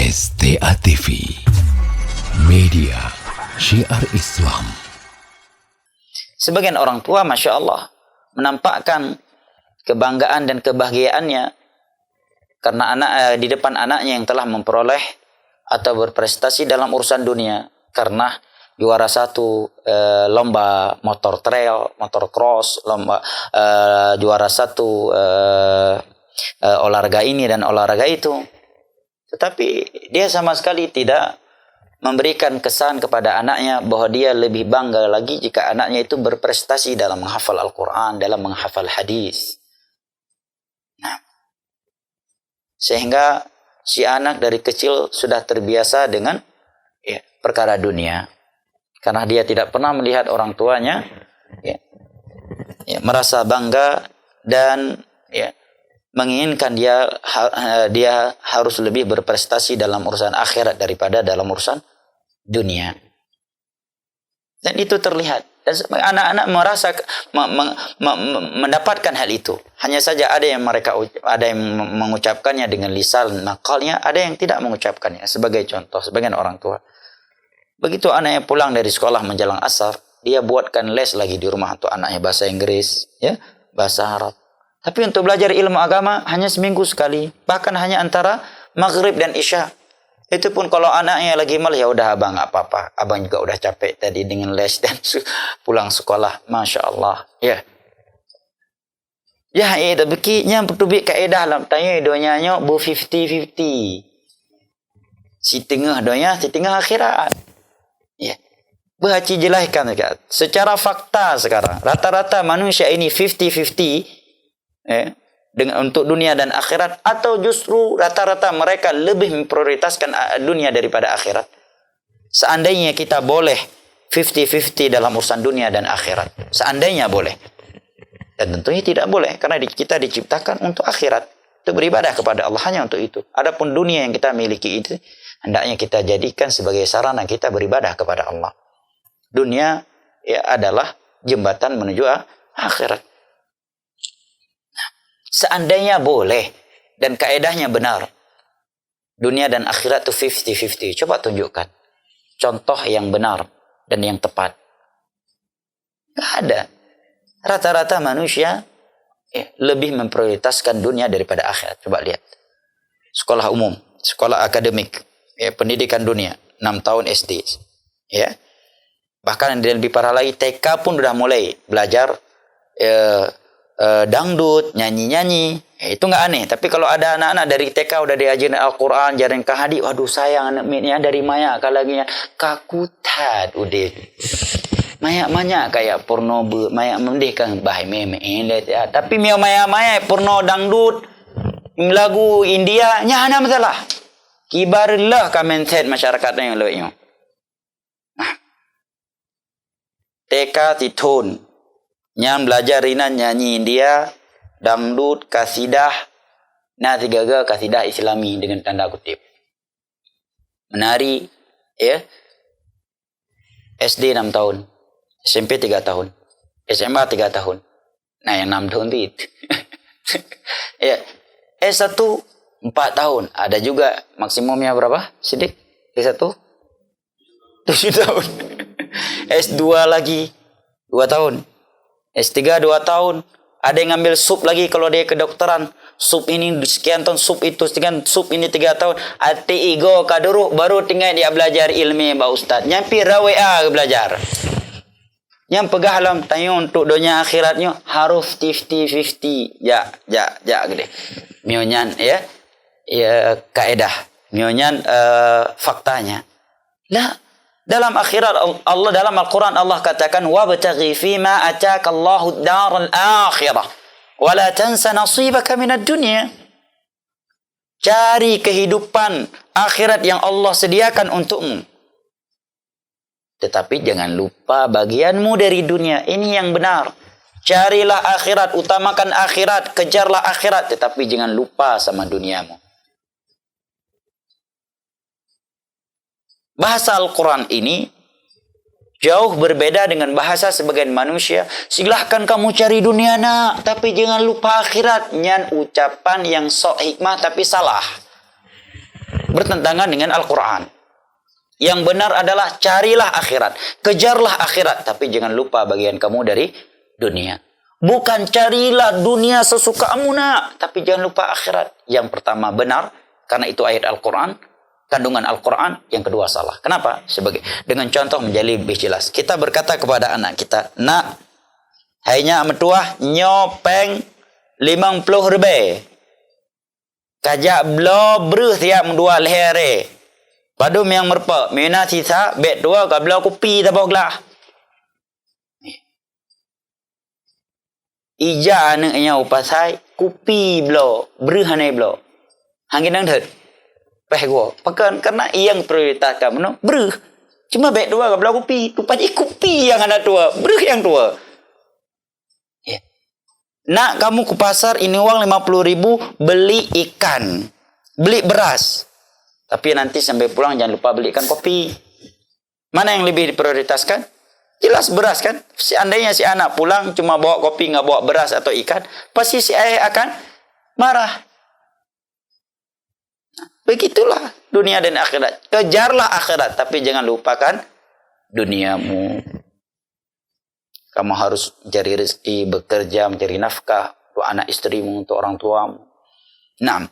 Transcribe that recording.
STA TV, media syiar Islam. Sebagian orang tua, Masya Allah, menampakkan kebanggaan dan kebahagiaannya karena di depan anaknya yang telah memperoleh atau berprestasi dalam urusan dunia, karena juara satu lomba motor trail, motor cross, lomba juara satu olahraga ini dan olahraga itu. Tetapi dia sama sekali tidak memberikan kesan kepada anaknya bahwa dia lebih bangga lagi jika anaknya itu berprestasi dalam menghafal Al-Quran, dalam menghafal hadis. Nah, sehingga si anak dari kecil sudah terbiasa dengan perkara dunia. Karena dia tidak pernah melihat orang tuanya merasa bangga dan menginginkan dia harus lebih berprestasi dalam urusan akhirat daripada dalam urusan dunia. Dan itu terlihat. Dan anak-anak merasa mendapatkan hal itu. Hanya saja ada yang mengucapkannya dengan lisan nakalnya, ada yang tidak mengucapkannya. Sebagai contoh, sebagian orang tua, begitu anaknya pulang dari sekolah menjelang asar, dia buatkan les lagi di rumah untuk anaknya bahasa Inggris, bahasa Arab. Tapi untuk belajar ilmu agama hanya seminggu sekali, bahkan hanya antara maghrib dan isya. Itu pun kalau anaknya lagi malas, ya udah abang, nggak apa-apa. Abang juga udah capek tadi dengan les dan pulang sekolah. Masya Allah. Itu begini pertubik kaedah lah. Tanya doanya bu 50-50. Si tengah doanya, si tengah akhirat. Berhaji jelaskan secara fakta sekarang. Rata-rata manusia ini 50-50. Untuk dunia dan akhirat, atau justru rata-rata mereka lebih memprioritaskan dunia daripada akhirat. Seandainya kita boleh 50-50 dalam urusan dunia dan akhirat, seandainya boleh, dan tentunya tidak boleh, karena kita diciptakan untuk akhirat, untuk beribadah kepada Allah, hanya untuk itu. Adapun dunia yang kita miliki itu hendaknya kita jadikan sebagai sarana kita beribadah kepada Allah. Dunia adalah jembatan menuju akhirat. Seandainya boleh dan kaedahnya benar, dunia dan akhirat itu 50-50. Coba tunjukkan contoh yang benar dan yang tepat. Nggak ada. Rata-rata manusia lebih memprioritaskan dunia daripada akhirat. Coba lihat. Sekolah umum, sekolah akademik, pendidikan dunia, 6 tahun SD. Bahkan yang lebih parah lagi, TK pun sudah mulai belajar dangdut, nyanyi-nyanyi, itu nggak aneh. Tapi kalau ada anak-anak dari TK udah diajarin Al-Quran, jaring kahadi, waduh sayang anaknya dari maya kalaginya kakutat udah maya kayak porno maya mendih kan bahai meme tapi maya porno dangdut lagu India nyana masalah kibarlah kamenset masyarakatnya yang lebih TK titun yang belajar rinan nyanyi India, dangdut, kasidah, tiga kasidah Islami dengan tanda kutip. Menari, SD 6 tahun, SMP 3 tahun, SMA 3 tahun. Nah, yang 6 tahun itu. S1 4 tahun. Ada juga maksimumnya berapa? Sidik? S1 7 tahun. S2 lagi 2 tahun. S3 2 tahun. Ada yang ngambil sup lagi kalau dia kedokteran. Sup ini sekian tahun, sup itu sekian, sup ini 3 tahun. Ati igo kaduru baru tinggal dia belajar ilmu Pak Ustaz. Nyampi rawa belajar. Yang pegah dalam tanya untuk dunia akhiratnya harus 50-50. Ya gede. Mionyan kaedah. Mionyan faktanya. Lah dalam akhirat Allah, dalam Al-Quran Allah katakan wabtaghi fima ataakallahu daral akhirah wa la tansa nasibaka minad dunya. Cari kehidupan akhirat yang Allah sediakan untukmu, tetapi jangan lupa bagianmu dari dunia. Ini yang benar. Carilah akhirat, utamakan akhirat, kejarlah akhirat, tetapi jangan lupa sama duniamu. Bahasa Al-Quran ini jauh berbeda dengan bahasa sebagian manusia. Silahkan kamu cari dunia nak, tapi jangan lupa akhirat. Nyan ucapan yang sok hikmah tapi salah. bertentangan dengan Al-Quran. Yang benar adalah carilah akhirat. Kejarlah akhirat. Tapi jangan lupa bagian kamu dari dunia. Bukan carilah dunia sesukamu nak. Tapi jangan lupa akhirat. Yang pertama benar. Karena itu ayat Al-Quran. Kandungan Al-Quran. Yang kedua salah. Kenapa? Dengan contoh menjadi lebih jelas. Kita berkata kepada anak kita. Nak. Hanya metuah nyopeng 50 lebih. Kajak belo beruh tiap dua leher. Padum yang merpa. Mina sisa. Bet dua ke belo kopi tak gelah. Ija anaknya upasai. Kopi belo. Beruh anai belo. Hangin nang thut. Peh gua. Pakan karena yang prioritaskan mana. Beruh. Cuma bet dua ke belo kopi. Rupanya kopi yang anak tua. Beruh yang tua. Nak kamu ke pasar ini uang 50.000 beli ikan. Beli beras. Tapi nanti sampai pulang jangan lupa belikan kopi. Mana yang lebih diprioritaskan? Jelas beras kan? Seandainya si anak pulang cuma bawa kopi, nggak bawa beras atau ikan, pasti si ayah akan marah. Begitulah dunia dan akhirat. Kejarlah akhirat, tapi jangan lupakan duniamu. Kamu harus cari rezeki, bekerja, mencari nafkah untuk anak istrimu, untuk orang tuamu. Nah,